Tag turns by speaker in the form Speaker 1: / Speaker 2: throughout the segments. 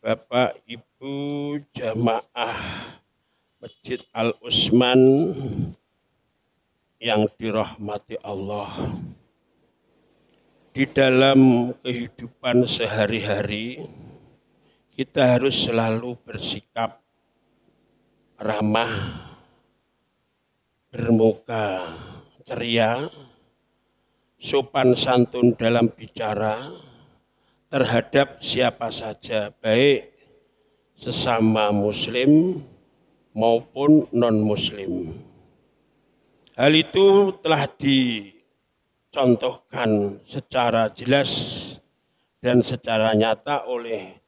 Speaker 1: Bapak, Ibu, jamaah Masjid Al-Utsman yang dirahmati Allah. Di dalam kehidupan sehari-hari, kita harus selalu bersikap ramah, bermuka ceria, sopan santun dalam bicara terhadap siapa saja, baik sesama muslim maupun non-muslim. Hal itu telah dicontohkan secara jelas dan secara nyata oleh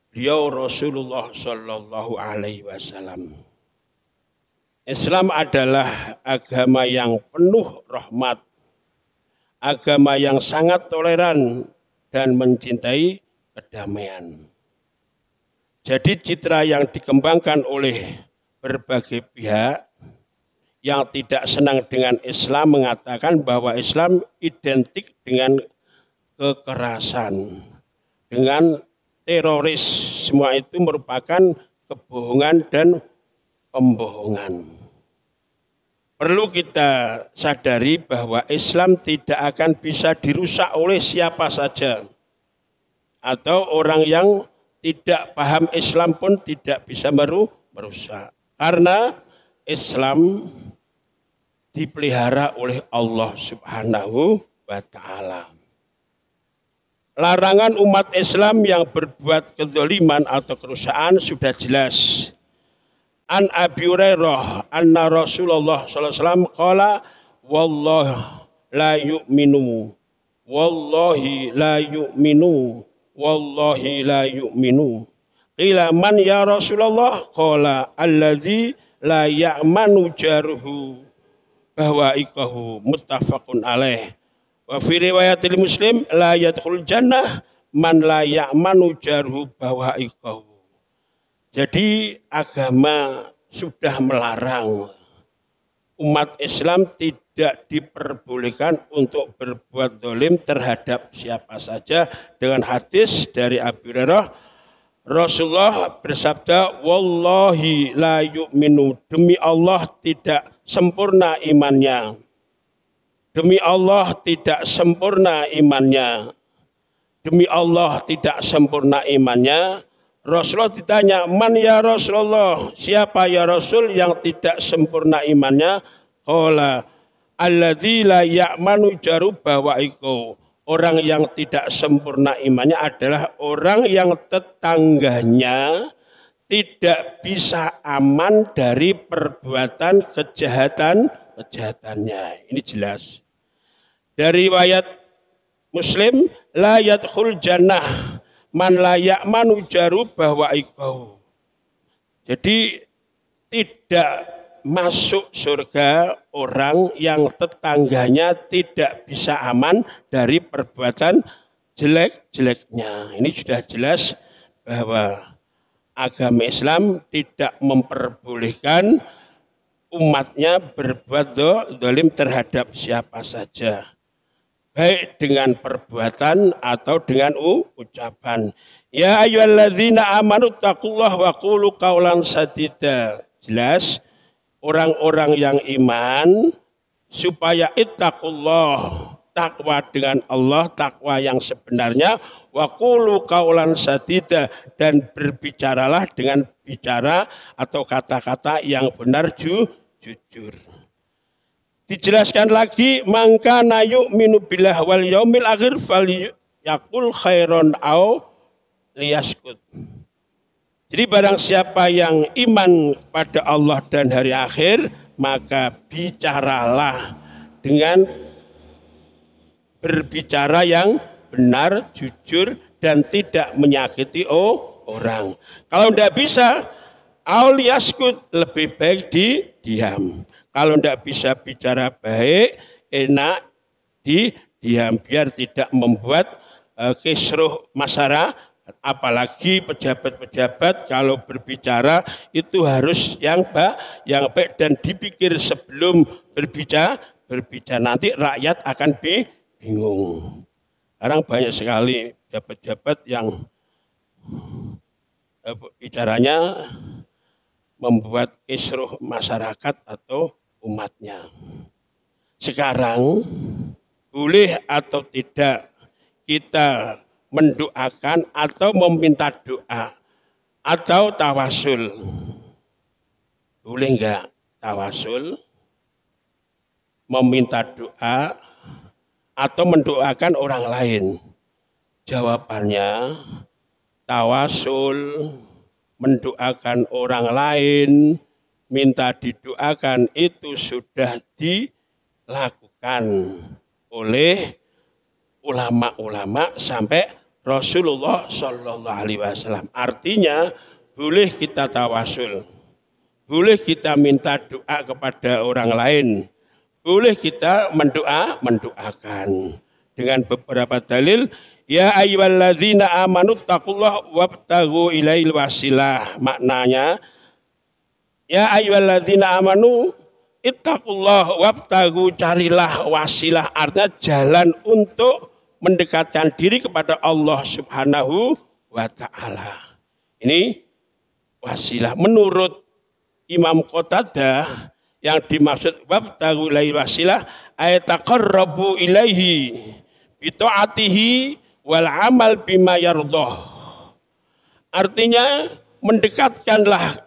Speaker 1: beliau Rasulullah Shallallahu Alaihi Wasallam. Islam adalah agama yang penuh rahmat, agama yang sangat toleran dan mencintai kedamaian. Jadi citra yang dikembangkan oleh berbagai pihak yang tidak senang dengan Islam mengatakan bahwa Islam identik dengan kekerasan, dengan teroris. Semua itu merupakan kebohongan dan pembohongan. Perlu kita sadari bahwa Islam tidak akan bisa dirusak oleh siapa saja. Atau orang yang tidak paham Islam pun tidak bisa merusak. Karena Islam dipelihara oleh Allah Subhanahu wa Ta'ala. Larangan umat Islam yang berbuat kezaliman atau kerusakan sudah jelas. An Abi Hurairah anna Rasulullah sallallahu alaihi wasallam qala wallahi la yu'minu wallahi la yu'minu wallahi la yu'minu. Qila man ya Rasulullah? Qala alladzi la ya'manu jaruhu bawaikahu, muttafaqun alaih. Wa fi riwayatil Muslim la yadkhul jannah man la ya'manu jaruhu bawaikahu. Jadi agama sudah melarang umat Islam tidak diperbolehkan untuk berbuat zalim terhadap siapa saja. Dengan hadis dari Abu Hurairah, Rasulullah bersabda, wallahi la yu'minu, demi Allah tidak sempurna imannya. Demi Allah tidak sempurna imannya. Demi Allah tidak sempurna imannya. Rasulullah ditanya, man ya Rasulullah, siapa ya Rasul yang tidak sempurna imannya? Qala alladzi la ya'manu jaru bawaiko. Orang yang tidak sempurna imannya adalah orang yang tetangganya tidak bisa aman dari perbuatan kejahatannya. Ini jelas. Dari riwayat Muslim, la yadkhul jannah man la ya'manu jaru bawaikahu. Jadi tidak masuk surga orang yang tetangganya tidak bisa aman dari perbuatan jelek-jeleknya. Ini sudah jelas bahwa agama Islam tidak memperbolehkan umatnya berbuat zalim terhadap siapa saja, baik dengan perbuatan atau dengan ucapan. Ya ayyuhalladzina amanu taqullaha wa qulu qaulan sadida. Jelas orang-orang yang iman supaya ittaqullah, takwa dengan Allah, takwa yang sebenarnya, wa qulu qaulan sadida, dan berbicaralah dengan bicara atau kata-kata yang benar jujur. Dijelaskan lagi, mangka nayu minu billah wal yaumil akhir fal yakul khairon au liyaskut. Jadi barang siapa yang iman pada Allah dan hari akhir, maka bicaralah dengan berbicara yang benar, jujur, dan tidak menyakiti orang. Kalau tidak bisa, au liyaskut, lebih baik diam. Kalau tidak bisa bicara baik, enak diam, biar tidak membuat kisruh masyarakat. Apalagi pejabat-pejabat kalau berbicara itu harus yang baik dan dipikir sebelum berbicara. Nanti rakyat akan bingung. Sekarang banyak sekali pejabat-pejabat yang bicaranya membuat kisruh masyarakat atau umatnya. Sekarang boleh atau tidak kita mendoakan atau meminta doa atau tawasul? Boleh enggak tawasul, meminta doa atau mendoakan orang lain? Jawabannya, tawasul, mendoakan orang lain, minta didoakan itu sudah dilakukan oleh ulama-ulama sampai Rasulullah Shallallahu Alaihi Wasallam. Artinya boleh kita tawasul, boleh kita minta doa kepada orang lain, boleh kita mendoakan dengan beberapa dalil. Ya ayyuhalladzina amanu taqullaha wabtaghu ilail wasilah. Maknanya, ya ayyuhalladzina amanu ittaqullah wabtaghu, carilah wasilah, artinya jalan untuk mendekatkan diri kepada Allah Subhanahu wa Ta'ala. Ini wasilah. Menurut Imam Qatadah, yang dimaksud wabtaghu ilail wasilah ay taqarrabu ilaihi bi ta'atihi wal amal bima yardhah. Artinya mendekatkanlah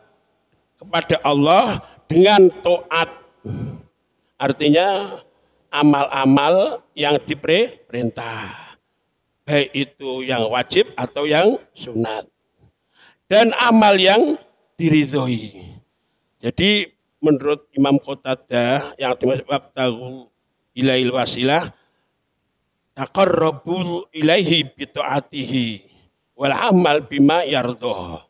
Speaker 1: kepada Allah dengan taat. Artinya amal-amal yang diperintah, baik itu yang wajib atau yang sunat, dan amal yang diridhoi. Jadi menurut Imam Qatadah yang dimaksud wabtaghu ilail wasilah taqarrabu ilaihi bi ta'atihi wal amal bima yardhah.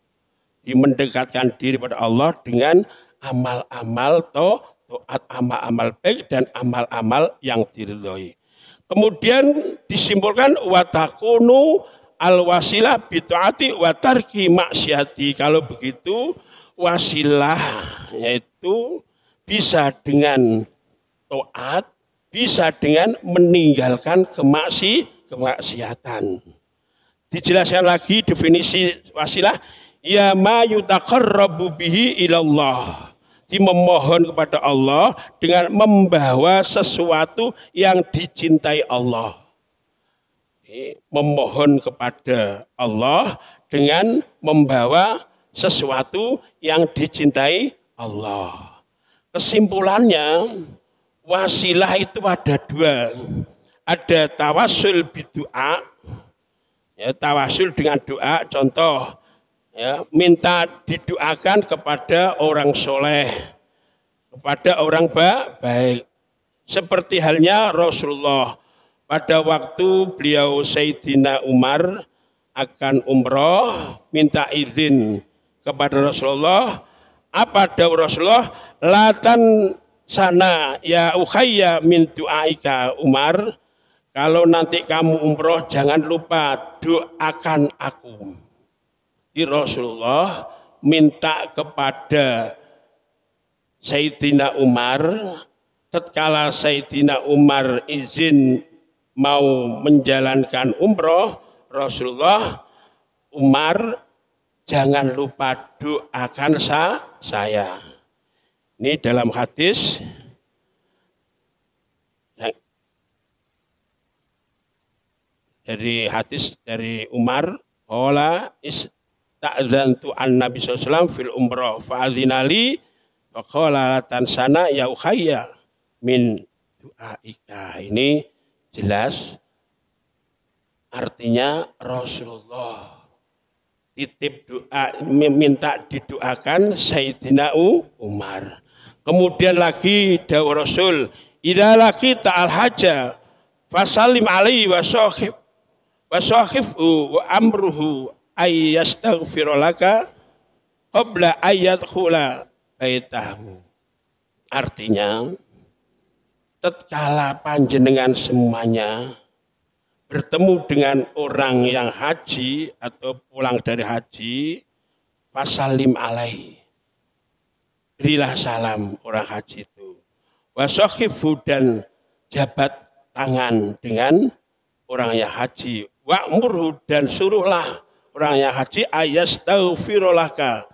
Speaker 1: Mendekatkan diri pada Allah dengan amal-amal taat, amal-amal baik dan amal-amal yang diridhoi. Kemudian disimpulkan wa takunu al wasilah bi taati wa tarki maksiati. Kalau begitu wasilah yaitu bisa dengan taat, bisa dengan meninggalkan kemaksiatan. Dijelaskan lagi definisi wasilah, ya ma yutaqarrabu bihi ilallah. Memohon kepada Allah dengan membawa sesuatu yang dicintai Allah. Memohon kepada Allah dengan membawa sesuatu yang dicintai Allah. Kesimpulannya, wasilah itu ada dua. Ada tawasul bidu'a, ya, tawasul dengan doa, contoh ya, minta didoakan kepada orang soleh, kepada orang baik. Seperti halnya Rasulullah pada waktu beliau Sayyidina Umar akan umroh, minta izin kepada Rasulullah. Apa dawuh Rasulullah? Latan sana ya ukhayya min du'aika Umar. Kalau nanti kamu umroh jangan lupa doakan aku. Rasulullah minta kepada Sayyidina Umar, tatkala Sayyidina Umar izin mau menjalankan umroh, Rasulullah, Umar jangan lupa doakan saya. Ini dalam hadis dari Umar, qala ta'zantu an-nabi sallallahu alaihi wasallam fil umrah fa'adzinali wa qala latan sana ya ukhayya min du'aika. Ini jelas artinya Rasulullah titip doa, minta didoakan Sayyidina Umar. Kemudian lagi dawuh Rasul, idza laqita al-hajja fasallim alaihi wa sahifu wa amruhu ay yastaghfirulaka qabla ayyadkhula baitahu. Artinya, tatkala panjenengan semuanya bertemu dengan orang yang haji atau pulang dari haji, fasalim alaihi, berilah salam orang haji itu, wasakhifu, dan jabat tangan dengan orang yang haji, wa'murhu, dan suruhlah orang yang haji ayastaghfirulaka,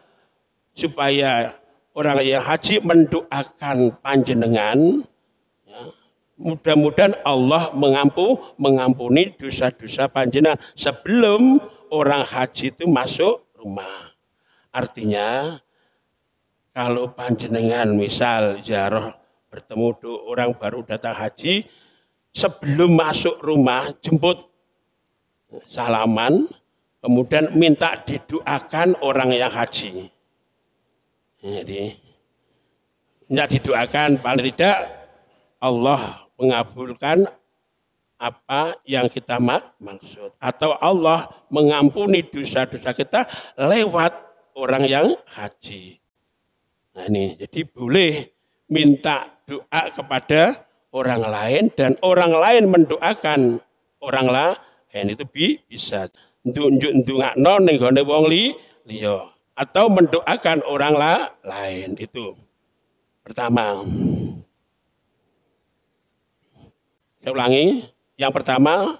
Speaker 1: supaya orang yang haji mendoakan panjenengan, ya, mudah-mudahan Allah mengampuni dosa-dosa panjenengan sebelum orang haji itu masuk rumah. Artinya kalau panjenengan misal ziarah bertemu orang baru datang haji, sebelum masuk rumah jemput salaman, kemudian minta didoakan orang yang haji. Jadi minta didoakan, paling tidak Allah mengabulkan apa yang kita maksud, atau Allah mengampuni dosa-dosa kita lewat orang yang haji. Nah ini, jadi boleh minta doa kepada orang lain dan orang lain mendoakan orang lain, itu bisa. Ndungakno ning gone wong liya atau mendoakan orang lain, itu pertama. Saya ulangi, yang pertama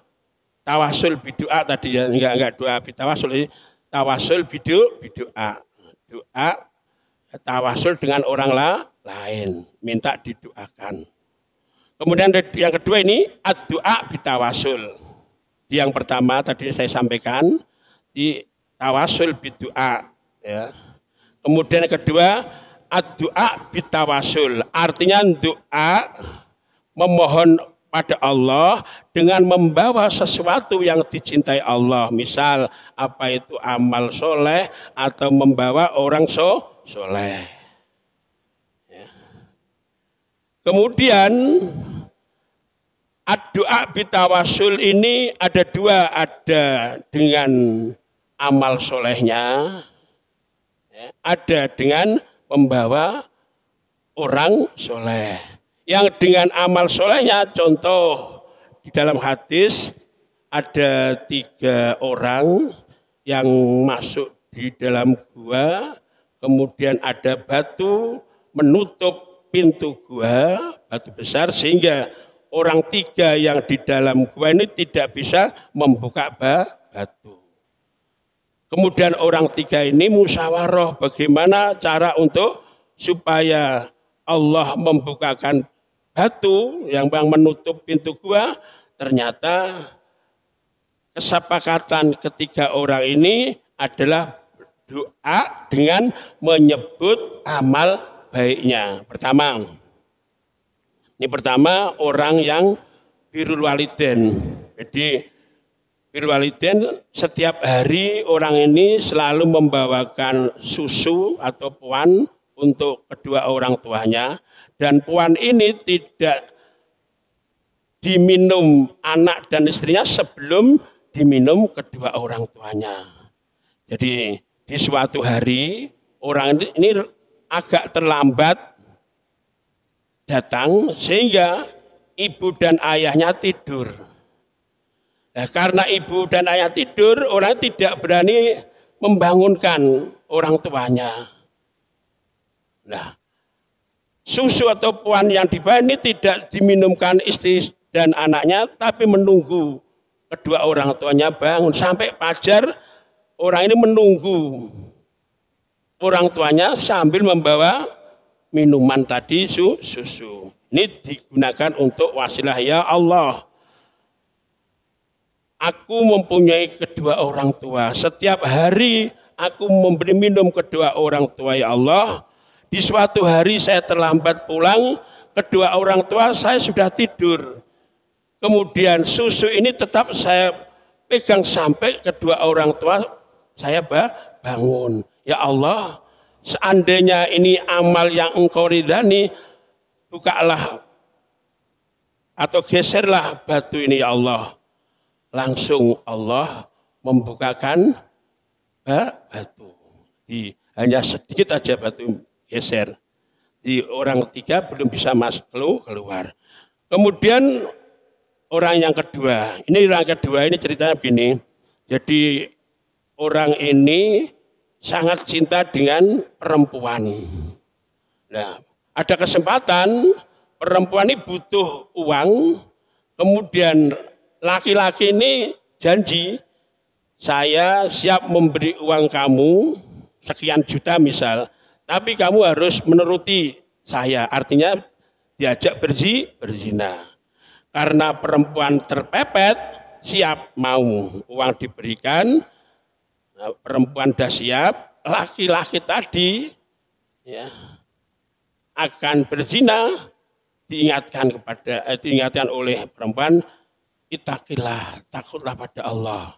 Speaker 1: tawasul bidoa tadi ya, enggak doa bitawasul, tawasul bidoa, doa tawasul dengan orang lain, minta didoakan. Kemudian yang kedua ini ad-doa bitawasul. Yang pertama tadi saya sampaikan di tawasul bidoa, ya. Kemudian yang kedua ad-doa bitawasul, artinya doa memohon pada Allah dengan membawa sesuatu yang dicintai Allah, misal apa itu amal soleh atau membawa orang soleh. Ya. Kemudian doa bitawasul ini ada dua, ada dengan amal solehnya, ya, ada dengan membawa orang soleh. Yang dengan amal solehnya, contoh di dalam hadis ada 3 orang yang masuk di dalam gua, kemudian ada batu menutup pintu gua, batu besar, sehingga orang 3 yang di dalam gua ini tidak bisa membuka batu. Kemudian orang 3 ini musyawarah bagaimana cara untuk supaya Allah membukakan batu yang menutup pintu gua. Ternyata kesepakatan ketiga orang ini adalah doa dengan menyebut amal baiknya. Pertama orang yang birrul walidain. Jadi birrul walidain, setiap hari orang ini selalu membawakan susu atau puan untuk kedua orang tuanya, dan puan ini tidak diminum anak dan istrinya sebelum diminum kedua orang tuanya. Jadi di suatu hari orang ini agak terlambat datang sehingga ibu dan ayahnya tidur. Nah, karena ibu dan ayah tidur, orang tidak berani membangunkan orang tuanya. Nah, susu atau puan yang dibawa ini tidak diminumkan istri dan anaknya, tapi menunggu kedua orang tuanya bangun. Sampai fajar orang ini menunggu orang tuanya sambil membawa minuman tadi, susu. Ini digunakan untuk wasilah, ya Allah, aku mempunyai kedua orang tua. Setiap hari aku memberi minum kedua orang tua, ya Allah. Di suatu hari saya terlambat pulang, kedua orang tua saya sudah tidur. Kemudian susu ini tetap saya pegang sampai kedua orang tua saya bangun. Ya Allah, seandainya ini amal yang Engkau ridhani, bukalah atau geserlah batu ini, ya Allah. Langsung Allah membukakan batu. Hanya sedikit aja batu geser. Di orang 3 belum bisa masuk keluar. Kemudian orang yang kedua, ini ceritanya begini. Jadi orang ini sangat cinta dengan perempuan. Nah, ada kesempatan perempuan ini butuh uang, kemudian laki-laki ini janji, saya siap memberi uang kamu sekian juta misal, tapi kamu harus menuruti saya. Artinya diajak berzina. Karena perempuan terpepet, siap mau uang diberikan, perempuan dah siap, laki-laki tadi ya, akan berzina, diingatkan oleh perempuan, ittaqillah, takutlah pada Allah.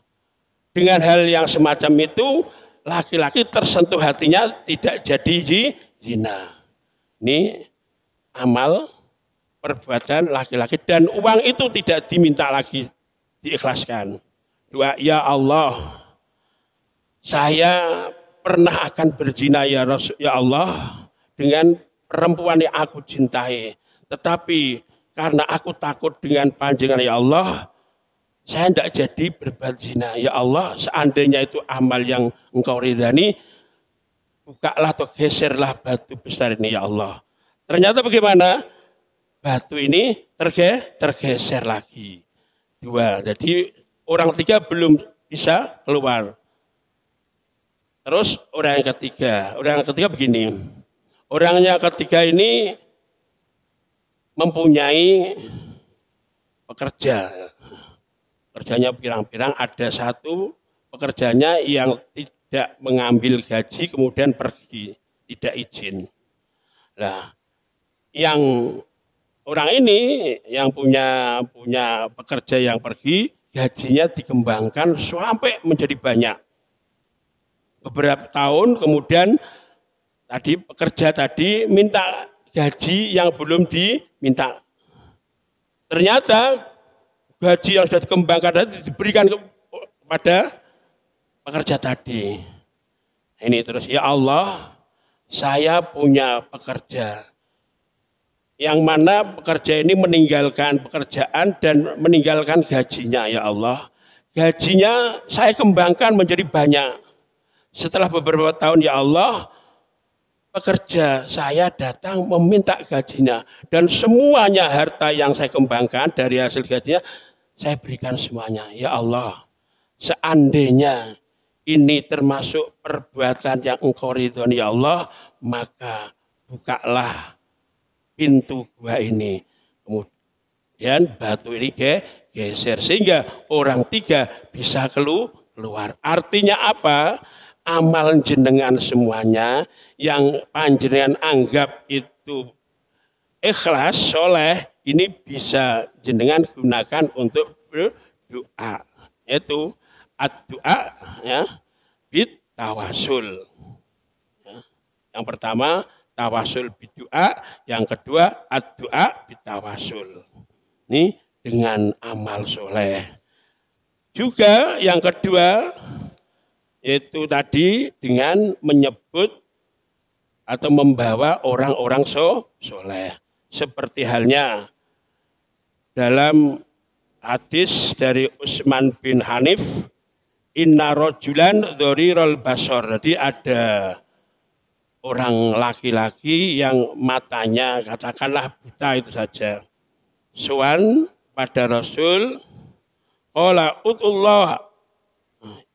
Speaker 1: Dengan hal yang semacam itu, laki-laki tersentuh hatinya, tidak jadi zina. Ini amal perbuatan laki-laki, dan uang itu tidak diminta lagi, diikhlaskan. Doa, ya Allah, saya pernah akan berzina ya Allah dengan perempuan yang aku cintai. Tetapi karena aku takut dengan panjenengan ya Allah, saya tidak jadi berbuat zina. Ya Allah, seandainya itu amal yang engkau ridhani, bukalah atau geserlah batu besar ini ya Allah. Ternyata bagaimana? Batu ini tergeser lagi. 2. Jadi orang 3 belum bisa keluar. Terus orang yang ketiga begini. Orang yang ketiga ini mempunyai pekerja. Pekerjanya pirang-pirang, ada satu pekerjanya yang tidak mengambil gaji kemudian pergi, tidak izin. Nah, yang orang ini yang punya pekerja yang pergi, gajinya dikembangkan sampai menjadi banyak. Beberapa tahun kemudian pekerja tadi minta gaji yang belum diminta. Ternyata gaji yang sudah dikembangkan tadi diberikan kepada pekerja tadi. Ini terus, ya Allah, saya punya pekerja yang mana pekerja ini meninggalkan pekerjaan dan meninggalkan gajinya, ya Allah. Gajinya saya kembangkan menjadi banyak. Setelah beberapa tahun, ya Allah, pekerja saya datang meminta gajinya, dan semuanya harta yang saya kembangkan dari hasil gajinya saya berikan semuanya. Ya Allah, seandainya ini termasuk perbuatan yang engkau ridhoni ya Allah, maka bukalah pintu gua ini. Kemudian batu ini geser sehingga orang 3 bisa keluar. Artinya apa? Amal jenengan semuanya yang panjenengan anggap itu ikhlas, soleh, ini bisa jenengan gunakan untuk berdoa. Itu ad-doa ya, bit tawasul. Ya. Yang pertama tawasul bid-doa, yang kedua ad-doa bit tawasul. Ini dengan amal soleh. Juga yang kedua itu tadi dengan menyebut atau membawa orang-orang soleh. Seperti halnya dalam hadis dari Utsman bin Hanif, inna rojulan dhorirul basor. Jadi ada orang laki-laki yang matanya katakanlah buta itu saja. Sowan pada Rasul, qala utullah,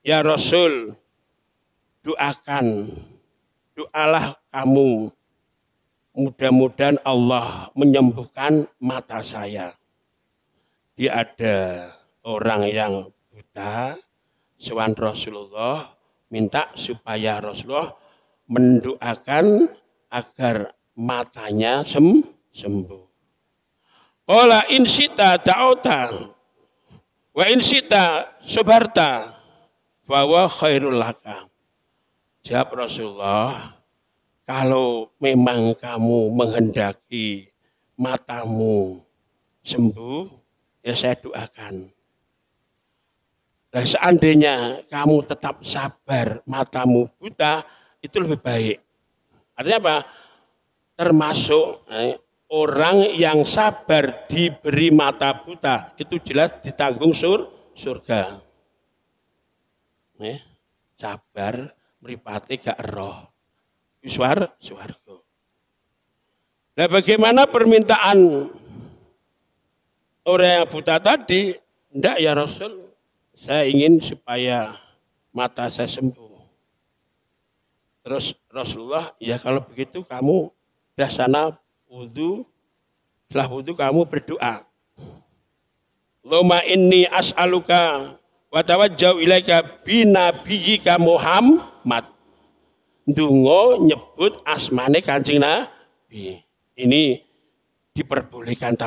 Speaker 1: ya Rasul, doalah kamu, mudah-mudahan Allah menyembuhkan mata saya. Dia ada orang yang buta, sowan Rasulullah, minta supaya Rasulullah mendoakan agar matanya sembuh. Qala in sita ta'auta wa in sita sabarta fa wa khairul laka. Jawab Rasulullah, kalau memang kamu menghendaki matamu sembuh, ya saya doakan. Nah, seandainya kamu tetap sabar, matamu buta, itu lebih baik. Artinya apa? Termasuk orang yang sabar diberi mata buta, itu jelas ditanggung surga. Sabar, mripate gak roh. Swarga. Nah, bagaimana permintaan orang yang buta tadi? Enggak ya Rasul, saya ingin supaya mata saya sembuh. Terus Rasulullah, ya kalau begitu kamu dah sana wudu, setelah wudu kamu berdoa. Allahumma inni as'aluka wa tawajjau ilaika binabiyyika Muhammad. Ndonga nyebut asmane Kanjeng Nabi. Ini diperbolehkan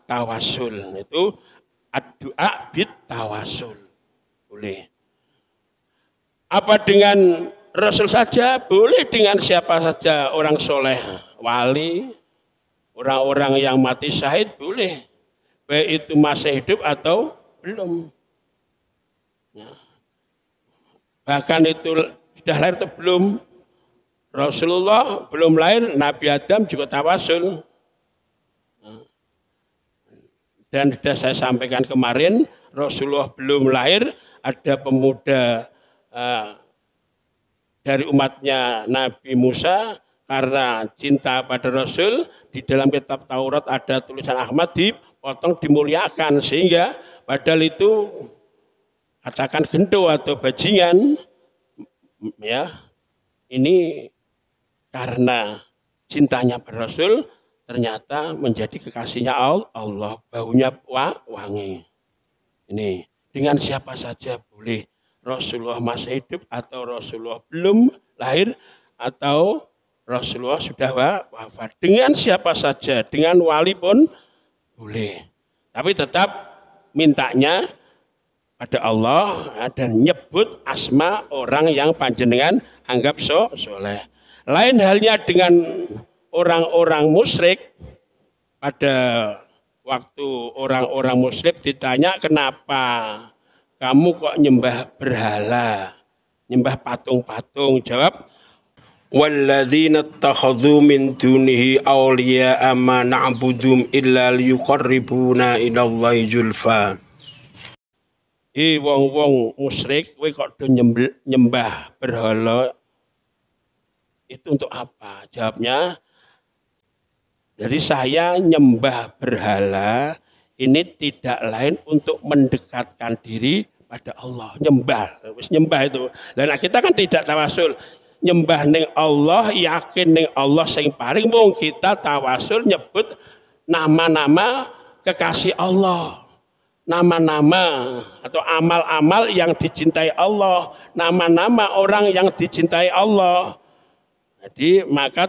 Speaker 1: tawasul. Itu ad-du'a bit tawasul. Boleh. Apa dengan Rasul saja? Boleh dengan siapa saja, orang soleh, wali, orang-orang yang mati syahid boleh. Baik itu masih hidup atau belum. Ya. Bahkan itu sudah lahir atau belum. Rasulullah belum lahir, Nabi Adam juga tawasul. Dan sudah saya sampaikan kemarin, Rasulullah belum lahir, ada pemuda dari umatnya Nabi Musa karena cinta pada Rasul, di dalam kitab Taurat ada tulisan Ahmad dipotong dimuliakan, sehingga padahal itu katakan gendo atau bajingan, ya ini karena cintanya pada Rasul ternyata menjadi kekasihnya Allah, baunya wangi. Ini dengan siapa saja boleh. Rasulullah masih hidup atau Rasulullah belum lahir atau Rasulullah sudah wafat. Dengan siapa saja, dengan wali pun boleh. Tapi tetap mintanya pada Allah dan nyebut asma orang yang panjenengan anggap soleh. Lain halnya dengan orang-orang musyrik. Pada waktu orang-orang musyrik ditanya, kenapa kamu kok nyembah berhala, nyembah patung-patung? Jawab, walladzina ittakhadhu min dunihi awliya'a ma na'budum illa liyuqarribuna ilallahi zulfa. Wong-wong musyrik, kowe kok do nyembah berhala, itu untuk apa? Jawabnya, jadi saya nyembah berhala ini tidak lain untuk mendekatkan diri pada Allah. Nyembah itu. Dan kita kan tidak tawasul. Nyembah ning Allah, yakin ning Allah sing paring, mung kita tawasul nyebut nama-nama kekasih Allah. Nama-nama atau amal-amal yang dicintai Allah. Nama-nama orang yang dicintai Allah. Jadi maka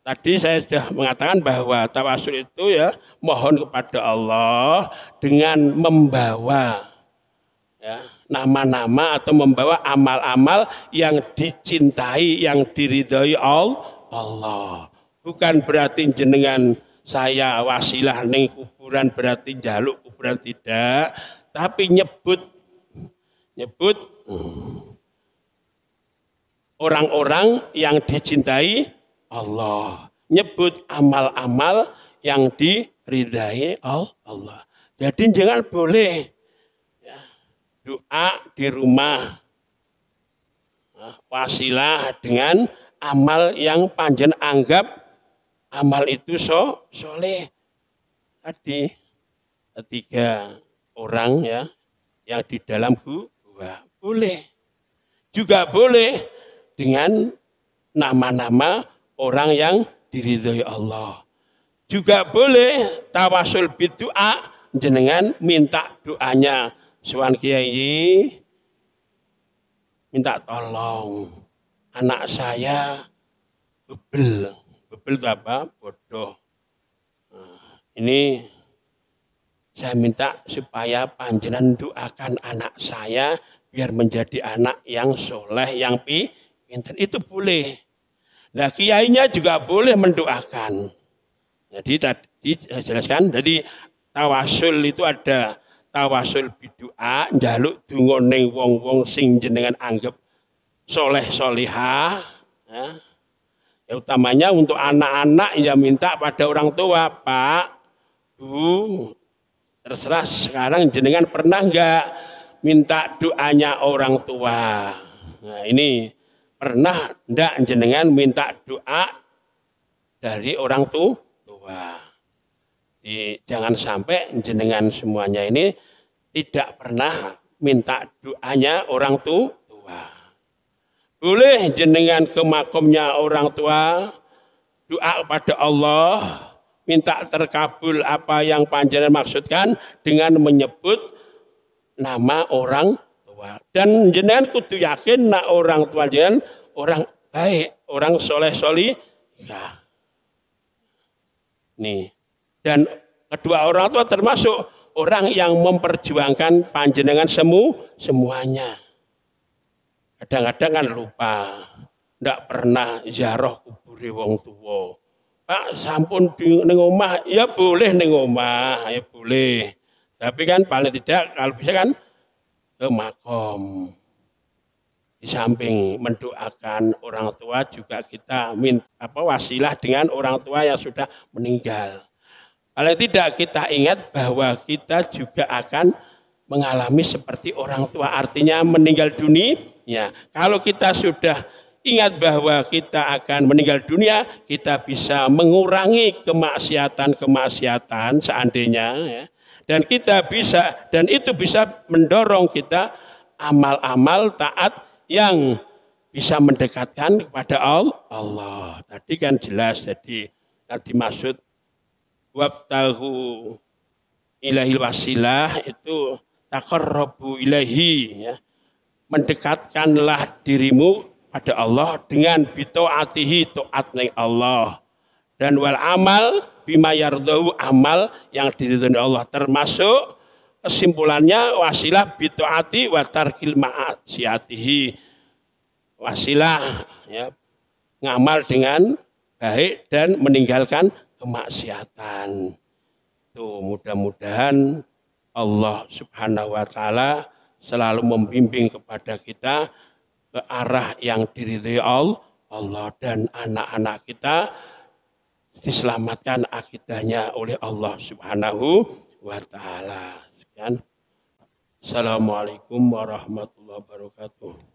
Speaker 1: tadi saya sudah mengatakan bahwa tawasul itu ya mohon kepada Allah dengan membawa ya, nama-nama atau membawa amal-amal yang dicintai, yang diridhoi Allah. Bukan berarti jenengan saya wasilah ning kuburan berarti jaluk kuburan, tidak, tapi nyebut orang-orang yang dicintai Allah, nyebut amal-amal yang diridhai Allah. Jadi jangan boleh ya, doa di rumah wasilah dengan amal yang panjen anggap amal itu soleh. Tadi ketiga orang ya yang di dalam gua boleh. Juga boleh dengan nama-nama orang yang diridhoi Allah. Juga boleh tawasul bidu'a, jenengan minta doanya. Suwan kiai minta tolong anak saya bebel. Bebel itu apa? Bodoh. Nah, ini saya minta supaya panjenengan doakan anak saya biar menjadi anak yang soleh, yang pintar. Itu boleh. Nah, kiainya juga boleh mendoakan. Jadi tadi saya jelaskan, jadi tawasul itu ada tawasul bidu'a, njaluk donga ning wong-wong sing jenengan anggap soleh solihah. Ya, utamanya untuk anak-anak ya minta pada orang tua, Pak, Bu, terserah sekarang jenengan pernah enggak minta doanya orang tua. Nah, ini pernah enggak jenengan minta doa dari orang tua? Jangan sampai jenengan semuanya ini tidak pernah minta doanya orang tua. tua. Boleh jenengan ke makamnya orang tua, doa kepada Allah, minta terkabul apa yang panjenengan maksudkan dengan menyebut nama orang tua. Dan jenengan kudu yakin nak orang tua jenengan orang baik, orang soleh-solih. Ya. Nih. Dan kedua orang tua termasuk orang yang memperjuangkan panjenengan semuanya. Kadang-kadang kan lupa, ndak pernah ziarah kubure wong tua. Pak sampun ning omah, ya boleh ning omah, ya boleh. Tapi kan paling tidak kalau bisa kan ke makom. Di samping mendoakan orang tua juga kita minta wasilah dengan orang tua yang sudah meninggal. Paling tidak kita ingat bahwa kita juga akan mengalami seperti orang tua, artinya meninggal dunia. Ya, kalau kita sudah ingat bahwa kita akan meninggal dunia, kita bisa mengurangi kemaksiatan seandainya, ya. Dan kita bisa, dan itu bisa mendorong kita amal-amal taat yang bisa mendekatkan kepada Allah. Tadi kan jelas, jadi tadi maksud wabtahu ilahil wasilah itu taqarrabu ilaihi, ya. Mendekatkanlah dirimu pada Allah dengan bitaatihi, taat ning Allah, dan wal amal bima yardhu, amal yang diridhoi Allah, termasuk kesimpulannya wasilah bitaati wa tarkil ma'asiyatihi, wasilah ya ngamal dengan baik dan meninggalkan kemaksiatan. Tuh mudah-mudahan Allah Subhanahu wa taala selalu membimbing kepada kita ke arah yang diridhai Allah, dan anak-anak kita diselamatkan akidahnya oleh Allah Subhanahu wa taala. Sekian. Assalamualaikum warahmatullahi wabarakatuh.